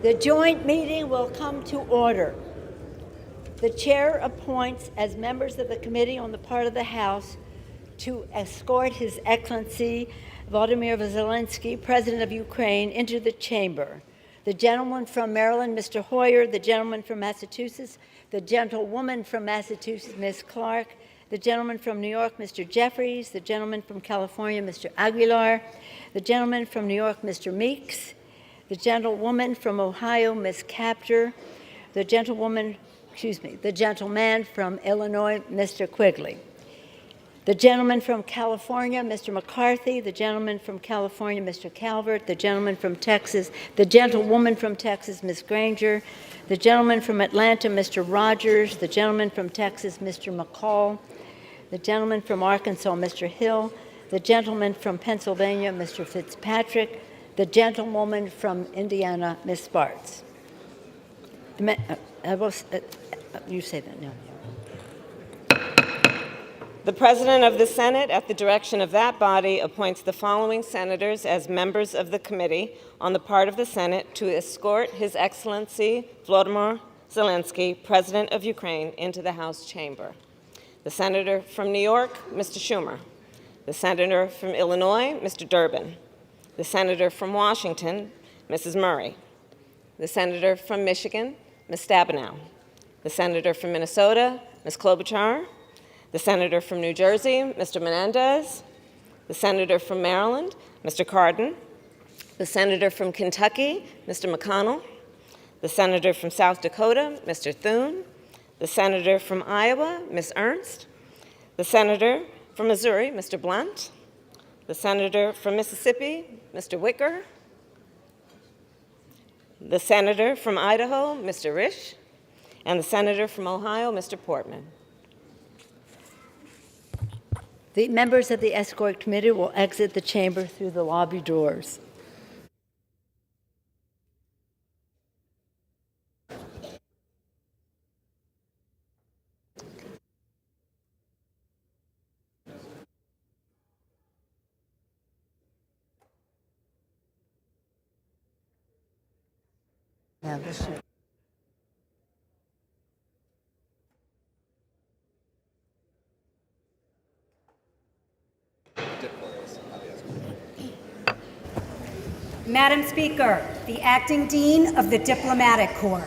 The joint meeting will come to order. The chair appoints as members of the committee on the part of the House to escort His Excellency Volodymyr Zelensky, President of Ukraine, into the chamber. The gentleman from Maryland, Mr. Hoyer, the gentleman from Massachusetts, the gentlewoman from Massachusetts, Ms. Clark, the gentleman from New York, Mr. Jeffries, the gentleman from California, Mr. Aguilar, the gentleman from New York, Mr. Meeks, the gentlewoman from Ohio, Ms. Capter, the gentleman from Illinois, Mr. Quigley. The gentleman from California, Mr. McCarthy, the gentleman from California, Mr. Calvert, the gentleman from Texas, the gentlewoman from Texas, Ms. Granger, the gentleman from Atlanta, Mr. Rogers, the gentleman from Texas, Mr. McCall, the gentleman from Arkansas, Mr. Hill, the gentleman from Pennsylvania, Mr. Fitzpatrick, the gentlewoman from Indiana, Ms. Spartz. You say that now. The President of the Senate, at the direction of that body, appoints the following senators as members of the committee on the part of the Senate to escort His Excellency Volodymyr Zelensky, President of Ukraine, into the House chamber. The Senator from New York, Mr. Schumer. The Senator from Illinois, Mr. Durbin. The Senator from Washington, Mrs. Murray. The Senator from Michigan, Ms. Stabenow. The Senator from Minnesota, Ms. Klobuchar. The Senator from New Jersey, Mr. Menendez. The Senator from Maryland, Mr. Cardin. The Senator from Kentucky, Mr. McConnell. The Senator from South Dakota, Mr. Thune. The Senator from Iowa, Ms. Ernst. The Senator from Missouri, Mr. Blunt. The Senator from Mississippi, Mr. Wicker. The Senator from Idaho, Mr. Risch. And the Senator from Ohio, Mr. Portman. The members of the escort committee will exit the chamber through the lobby doors. Now this should. Madam Speaker, the Acting Dean of the Diplomatic Corps.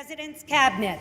President's Cabinet.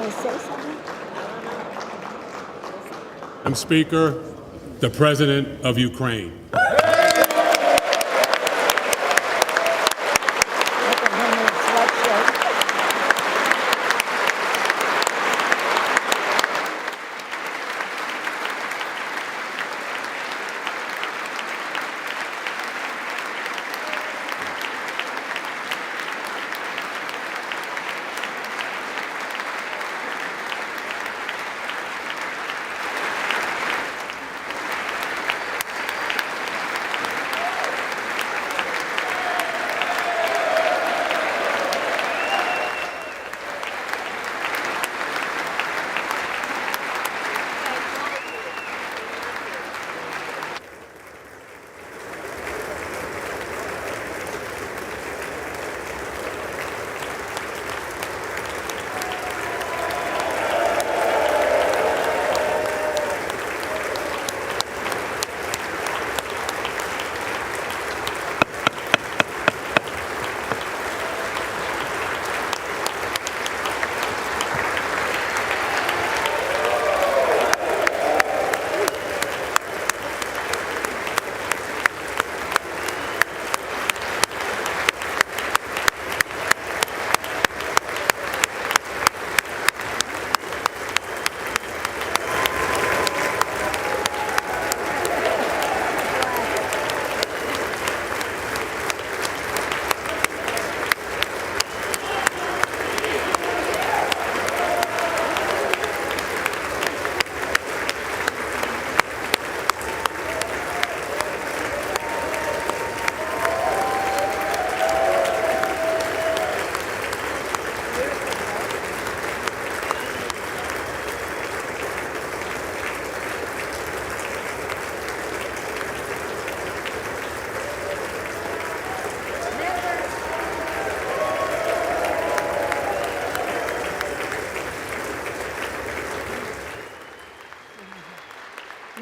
want to say something? Madam Speaker, the President of Ukraine. Look at him in his sweatshirt.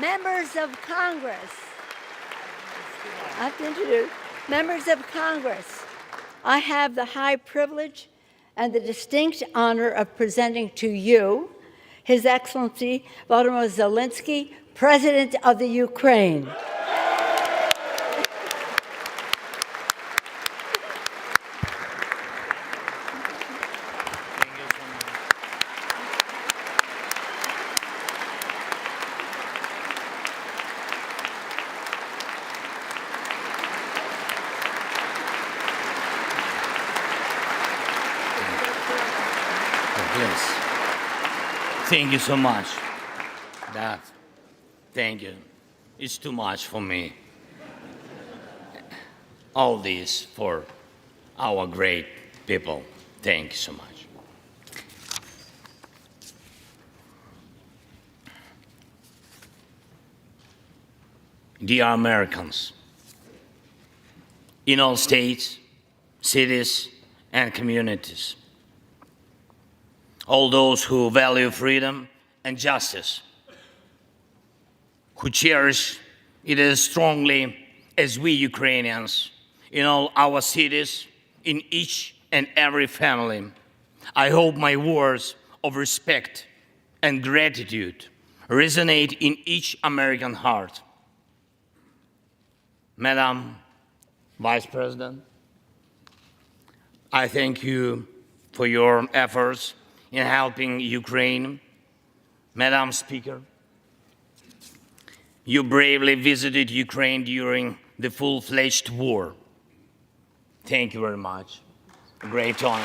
Members of Congress. I have to introduce members of Congress. I have the high privilege and the distinct honor of presenting to you His Excellency Volodymyr Zelensky, President of the Ukraine. Yes. Thank you so much. Dad, thank you. It's too much for me. All this for our great people. Thank you so much. Dear Americans, in all states, cities, and communities, all those who value freedom and justice, who cherish it as strongly as we Ukrainians in all our cities, in each and every family. I hope my words of respect and gratitude resonate in each American heart. Madam Vice President, I thank you for your efforts in helping Ukraine. Madam Speaker, you bravely visited Ukraine during the full-fledged war. Thank you very much. A great honor.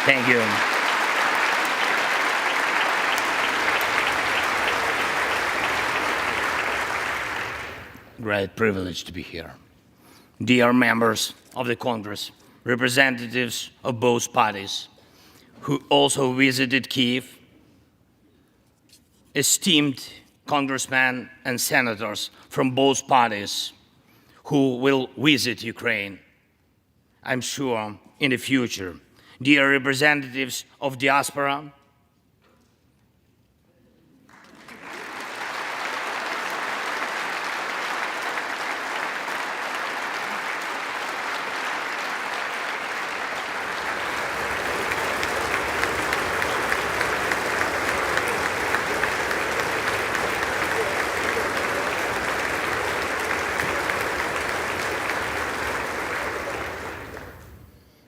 Thank you. Great privilege to be here. Dear members of the Congress, representatives of both parties, who also visited Kyiv, esteemed congressmen and senators from both parties who will visit Ukraine, I'm sure, in the future. Dear representatives of diaspora,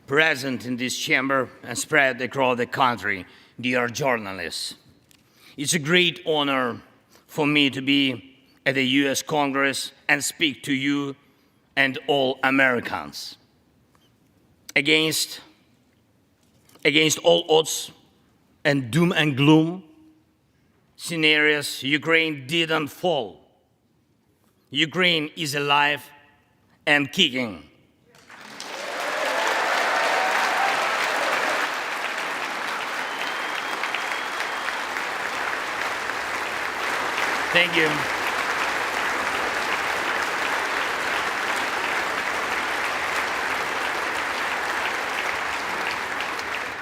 present in this chamber and spread across the country, dear journalists. It's a great honor for me to be at the US Congress and speak to you and all Americans. Against all odds and doom and gloom scenarios, Ukraine didn't fall. Ukraine is alive and kicking. Thank you.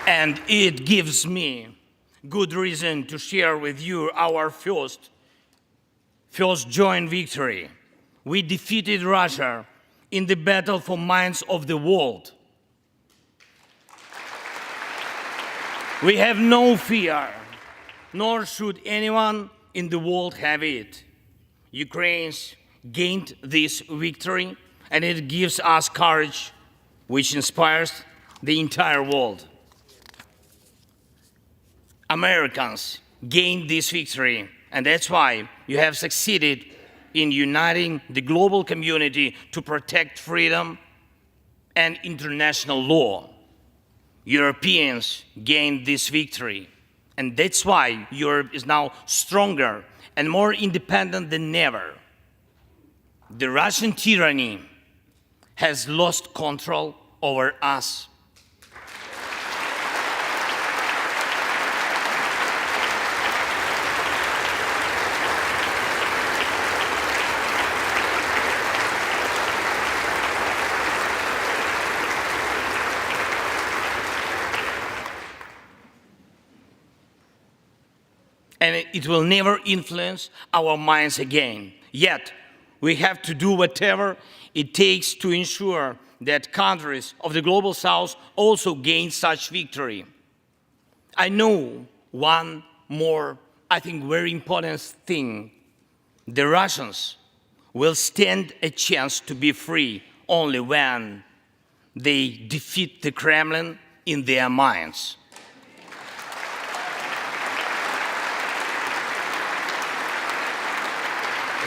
And it gives me good reason to share with you our first joint victory. We defeated Russia in the battle for minds of the world. We have no fear, nor should anyone in the world have it. Ukraine's gained this victory, and it gives us courage, which inspires the entire world. Americans gained this victory, and that's why you have succeeded in uniting the global community to protect freedom and international law. Europeans gained this victory, and that's why Europe is now stronger and more independent than ever. The Russian tyranny has lost control over us. And it will never influence our minds again. Yet, we have to do whatever it takes to ensure that countries of the Global South also gain such victory. I know one more, I think, very important thing. The Russians will stand a chance to be free only when they defeat the Kremlin in their minds.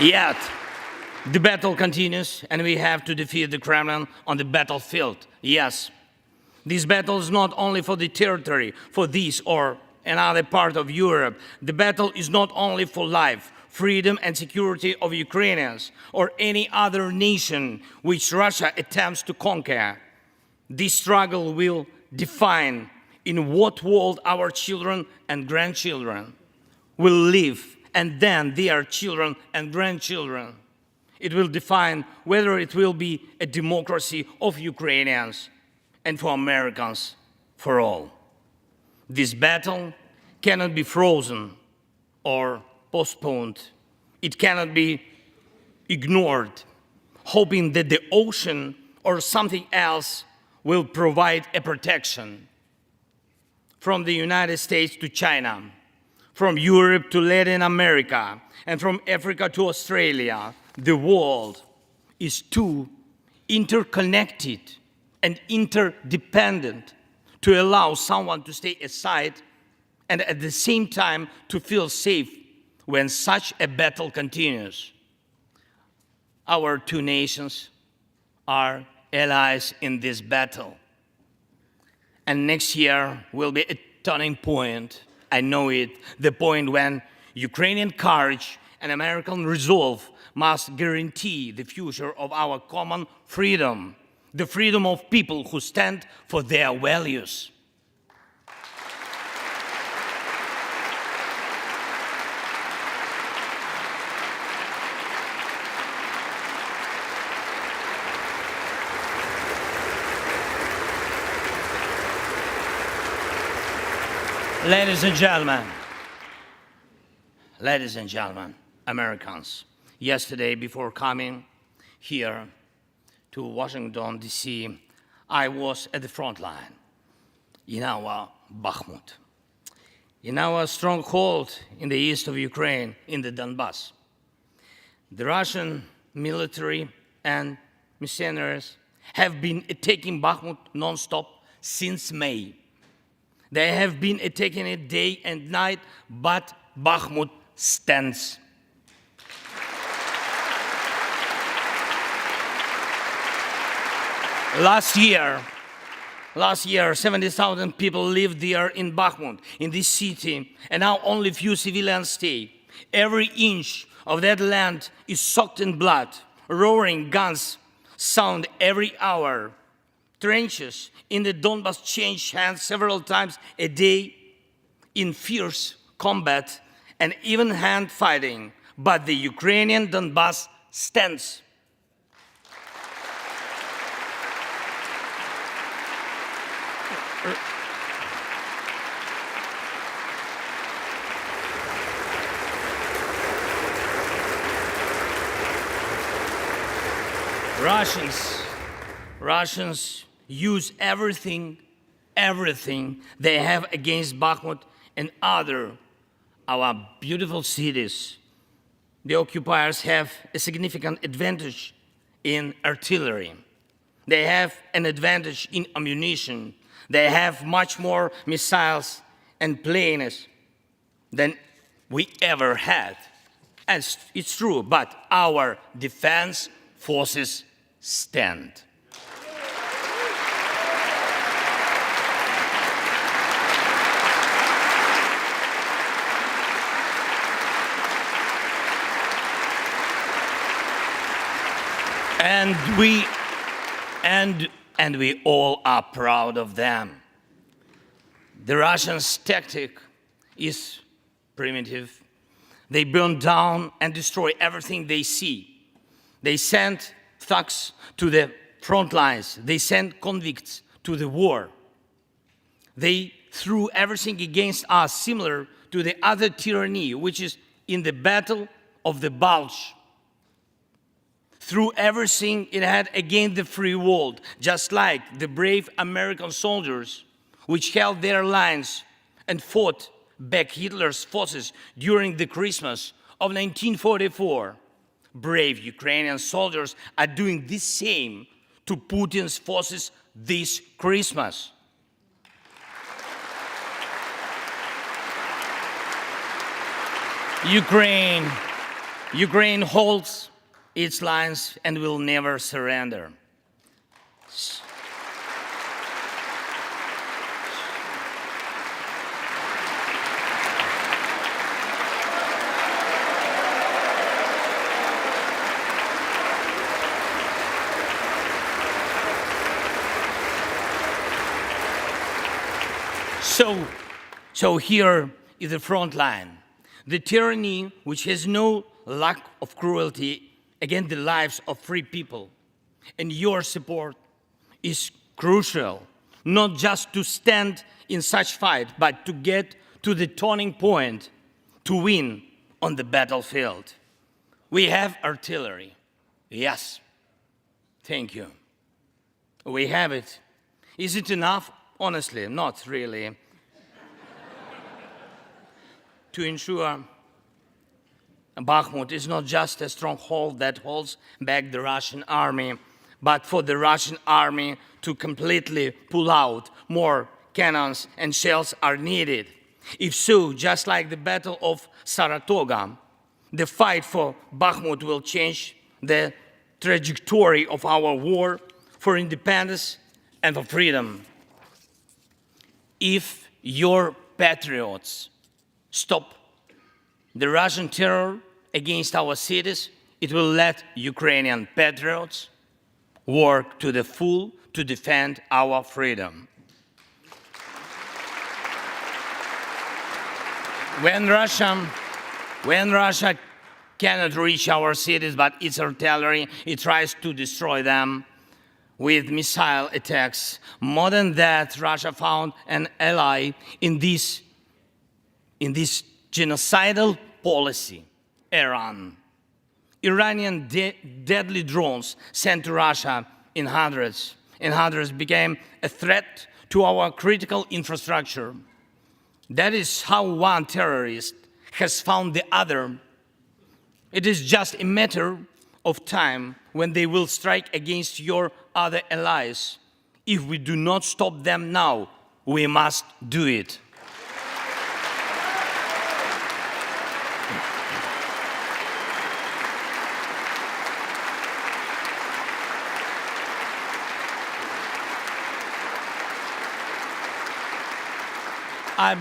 Yet, the battle continues, and we have to defeat the Kremlin on the battlefield. Yes, this battle is not only for the territory, for this or another part of Europe. The battle is not only for life, freedom, and security of Ukrainians or any other nation which Russia attempts to conquer. This struggle will define in what world our children and grandchildren will live, and then their children and grandchildren. It will define whether it will be a democracy of Ukrainians and for Americans for all. This battle cannot be frozen or postponed. It cannot be ignored, hoping that the ocean or something else will provide a protection. From the United States to China, from Europe to Latin America, and from Africa to Australia, the world is too interconnected and interdependent to allow someone to stay aside and at the same time to feel safe when such a battle continues. Our two nations are allies in this battle. And next year will be a turning point. I know it, the point when Ukrainian courage and American resolve must guarantee the future of our common freedom, the freedom of people who stand for their values. Ladies and gentlemen, Americans, yesterday before coming here to Washington, D.C., I was at the front line in our Bakhmut, in our stronghold in the east of Ukraine, in the Donbass. The Russian military and mercenaries have been attacking Bakhmut non-stop since May. They have been attacking it day and night, but Bakhmut stands. Last year, 70,000 people lived there in Bakhmut, in this city, and now only few civilians stay. Every inch of that land is soaked in blood. Roaring guns sound every hour. Trenches in the Donbas change hands several times a day in fierce combat and even hand fighting. But the Ukrainian Donbas stands. Russians use everything they have against Bakhmut and our beautiful cities. The occupiers have a significant advantage in artillery. They have an advantage in ammunition. They have much more missiles and planes than we ever had. And it's true, but our defense forces stand. And we all are proud of them. The Russians' tactic is primitive. They burn down and destroy everything they see. They send thugs to the front lines. They send convicts to the war. They threw everything against us, similar to the other tyranny, which is in the Battle of the Bulge. Threw everything it had against the free world, just like the brave American soldiers which held their lines and fought back Hitler's forces during the Christmas of 1944. Brave Ukrainian soldiers are doing the same to Putin's forces this Christmas. Ukraine holds its lines and will never surrender. So here is the front line. The tyranny which has no lack of cruelty against the lives of free people. And your support is crucial, not just to stand in such fight, but to get to the turning point to win on the battlefield. We have artillery. Yes. Thank you. We have it. Is it enough? Honestly, not really. To ensure Bakhmut is not just a stronghold that holds back the Russian army, but for the Russian army to completely pull out, more cannons and shells are needed. If so, just like the Battle of Saratoga, the fight for Bakhmut will change the trajectory of our war for independence and for freedom. If your patriots stop the Russian terror against our cities, it will let Ukrainian patriots work to the full to defend our freedom. When Russia cannot reach our cities, but its artillery, it tries to destroy them with missile attacks. More than that, Russia found an ally in this genocidal policy, Iran. Iranian deadly drones sent to Russia in hundreds became a threat to our critical infrastructure. That is how one terrorist has found the other. It is just a matter of time when they will strike against your other allies. If we do not stop them now, we must do it. I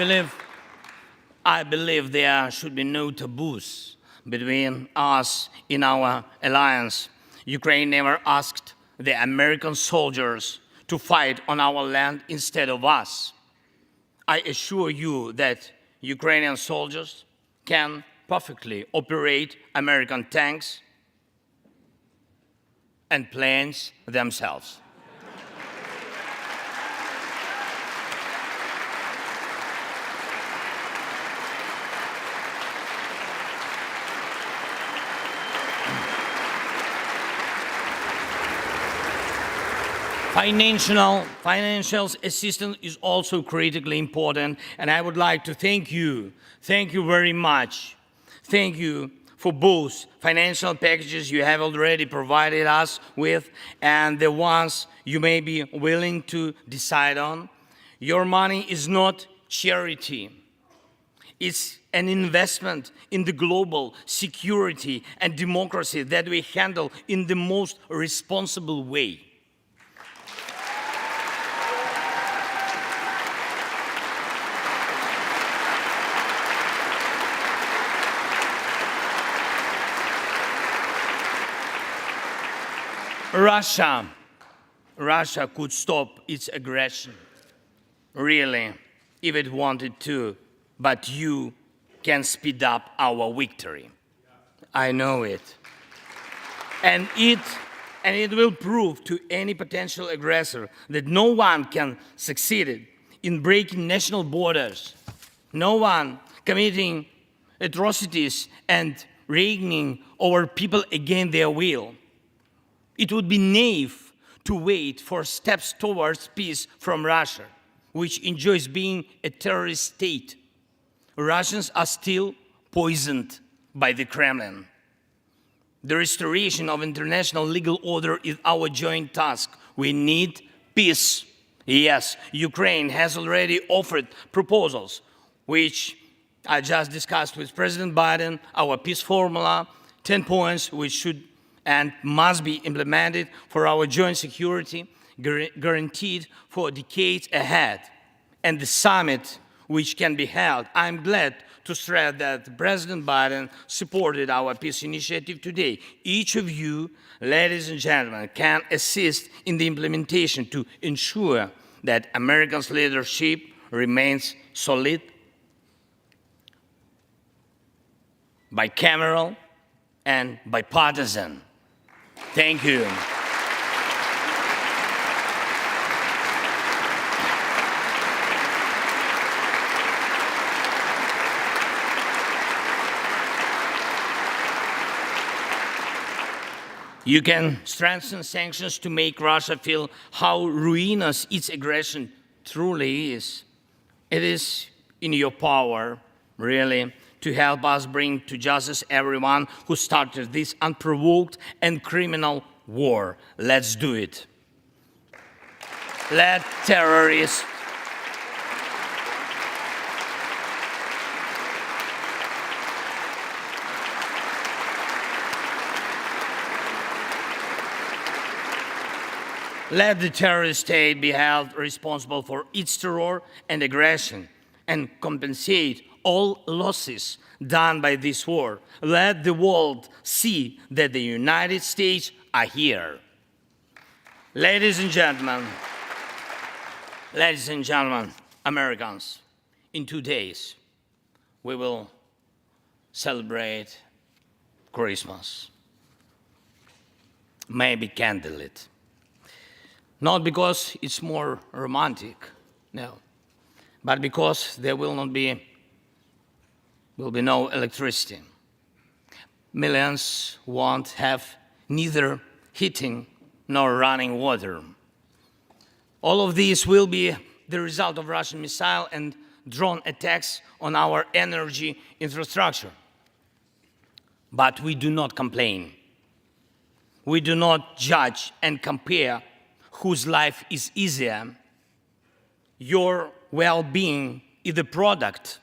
believe there should be no taboos between us in our alliance. Ukraine never asked the American soldiers to fight on our land instead of us. I assure you that Ukrainian soldiers can perfectly operate American tanks and planes themselves. Financial assistance is also critically important, and I would like to thank you very much. Thank you for both financial packages you have already provided us with and the ones you may be willing to decide on. Your money is not charity. It's an investment in the global security and democracy that we handle in the most responsible way. Russia could stop its aggression, really, if it wanted to, but you can speed up our victory. I know it. And it will prove to any potential aggressor that no one can succeed in breaking national borders, no one committing atrocities and reigning over people against their will. It would be naive to wait for steps towards peace from Russia, which enjoys being a terrorist state. Russians are still poisoned by the Kremlin. The restoration of international legal order is our joint task. We need peace. Yes, Ukraine has already offered proposals, which I just discussed with President Biden, our peace formula, 10 points which should and must be implemented for our joint security, guaranteed for decades ahead. And the summit which can be held, I'm glad to stress that President Biden supported our peace initiative today. Each of you, ladies and gentlemen, can assist in the implementation to ensure that America's leadership remains solid, bicameral, and bipartisan. Thank you. You can strengthen sanctions to make Russia feel how ruinous its aggression truly is. It is in your power, really, to help us bring to justice everyone who started this unprovoked and criminal war. Let's do it. Let terrorists let the terrorist state be held responsible for its terror and aggression and compensate all losses done by this war. Let the world see that the United States are here. Ladies and gentlemen, Americans, in 2 days, we will celebrate Christmas. Maybe candlelit. Not because it's more romantic, no, but because there will be no electricity. Millions won't have neither heating nor running water. All of these will be the result of Russian missile and drone attacks on our energy infrastructure. But we do not complain. We do not judge and compare whose life is easier. Your well-being is the product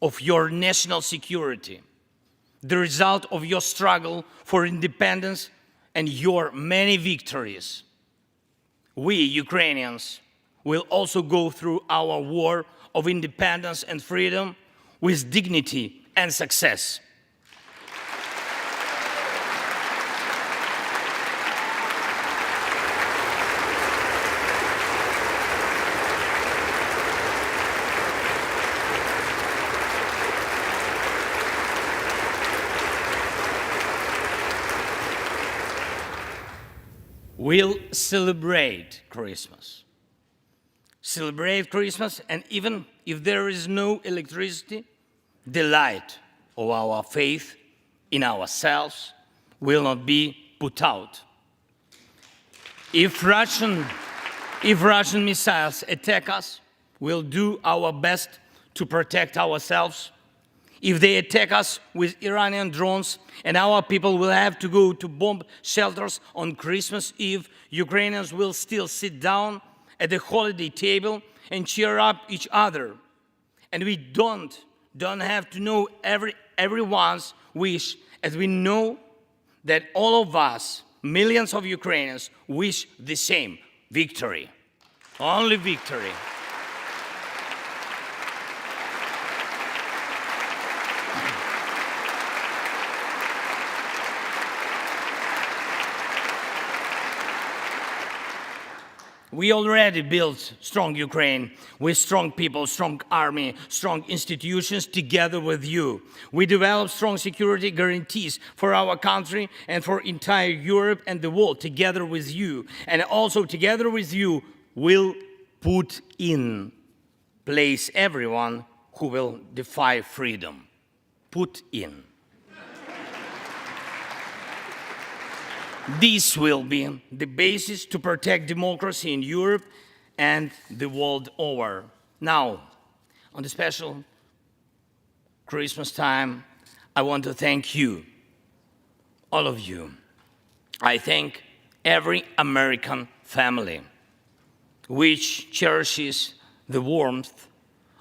of your national security, the result of your struggle for independence and your many victories. We, Ukrainians, will also go through our war of independence and freedom with dignity and success. We'll celebrate Christmas. Celebrate Christmas, and even if there is no electricity, the light of our faith in ourselves will not be put out. If Russian missiles attack us, we'll do our best to protect ourselves. If they attack us with Iranian drones and our people will have to go to bomb shelters on Christmas Eve, Ukrainians will still sit down at the holiday table and cheer up each other. And we don't have to know everyone's wish, as we know that all of us, millions of Ukrainians, wish the same: victory. Only victory. We already built strong Ukraine with strong people, strong army, strong institutions together with you. We developed strong security guarantees for our country and for entire Europe and the world together with you. And also together with you, we'll put in place everyone who will defy freedom. Put in. This will be the basis to protect democracy in Europe and the world over. Now, on the special Christmas time, I want to thank you, all of you. I thank every American family which cherishes the warmth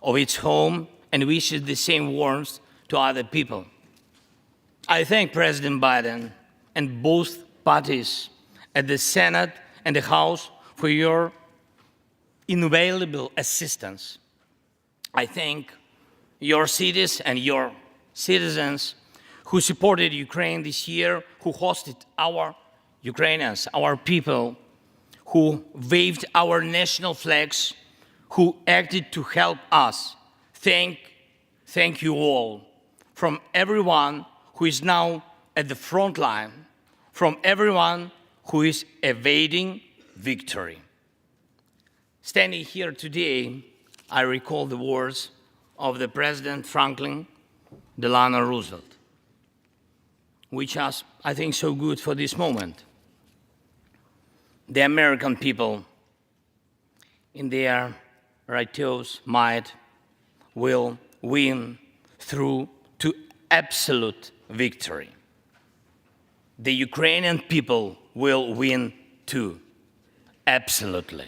of its home and wishes the same warmth to other people. I thank President Biden and both parties at the Senate and the House for your invaluable assistance. I thank your cities and your citizens who supported Ukraine this year, who hosted our Ukrainians, our people, who waved our national flags, who acted to help us. Thank you all, from everyone who is now at the front line, from everyone who is evading victory. Standing here today, I recall the words of the President Franklin Delano Roosevelt, which are, I think, so good for this moment. The American people, in their righteous might, will win through to absolute victory. The Ukrainian people will win too, absolutely.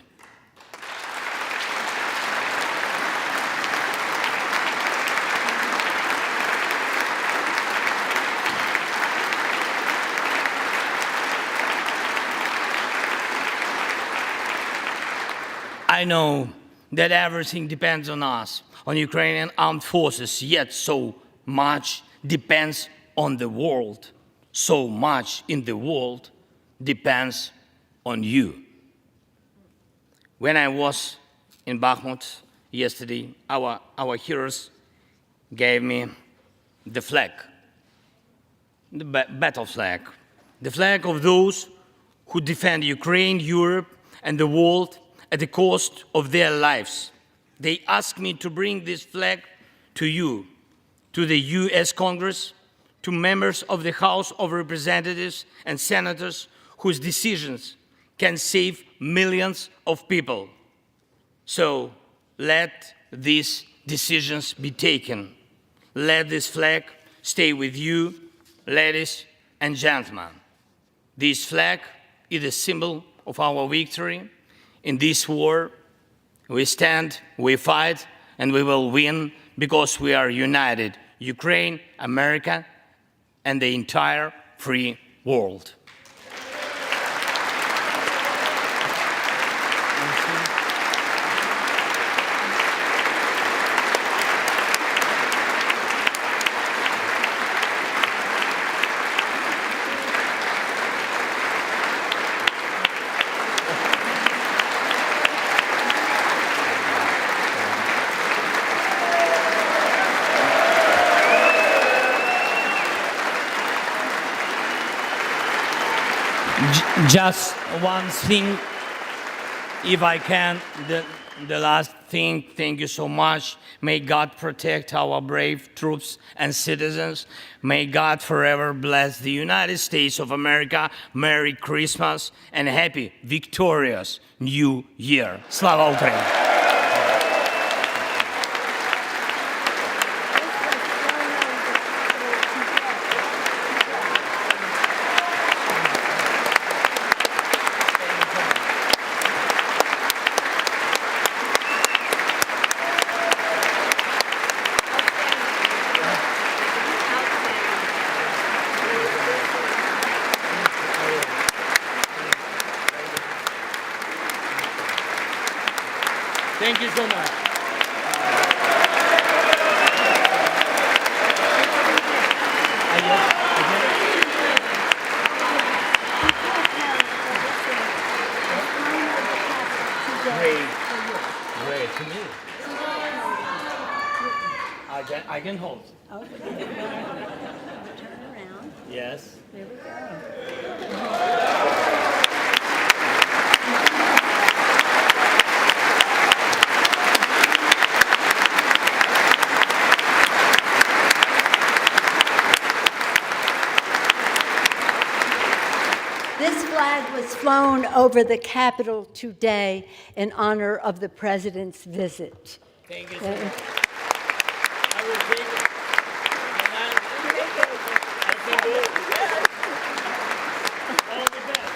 I know that everything depends on us, on Ukrainian armed forces, yet so much depends on the world. So much in the world depends on you. When I was in Bakhmut yesterday, our heroes gave me the flag, the battle flag, the flag of those who defend Ukraine, Europe, and the world at the cost of their lives. They asked me to bring this flag to you, to the US Congress, to members of the House of Representatives and senators whose decisions can save millions of people. So let these decisions be taken. Let this flag stay with you, ladies and gentlemen. This flag is a symbol of our victory. In this war, we stand, we fight, and we will win because we are united, Ukraine, America, and the entire free world. Just one thing, if I can, the last thing, thank you so much. May God protect our brave troops and citizens. May God forever bless the United States of America. Merry Christmas and happy, victorious New Year. Slava Ukraini! Thank you so much. Great to me. I can hold. Okay. Turn around. Yes. There we go. This flag was flown over the Capitol today in honor of the President's visit. Thank you so much. I will take it. I can do it. All the best.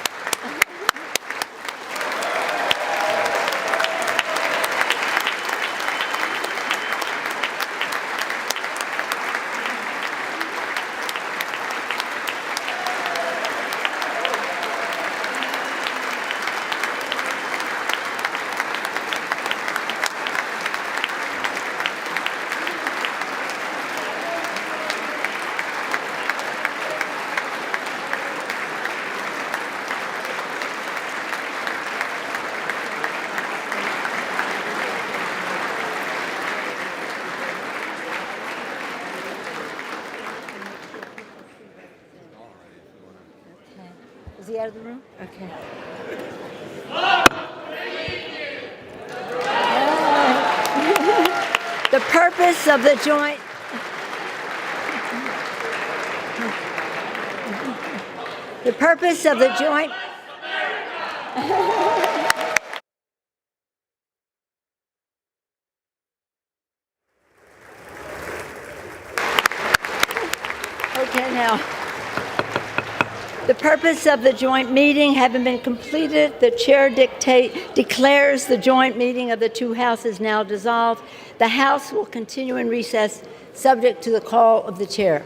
Is he out of the room? Okay. The purpose of the joint Okay, now. The purpose of the joint meeting having been completed, the chair declares the joint meeting of the two houses now dissolved. The House will continue in recess, subject to the call of the chair.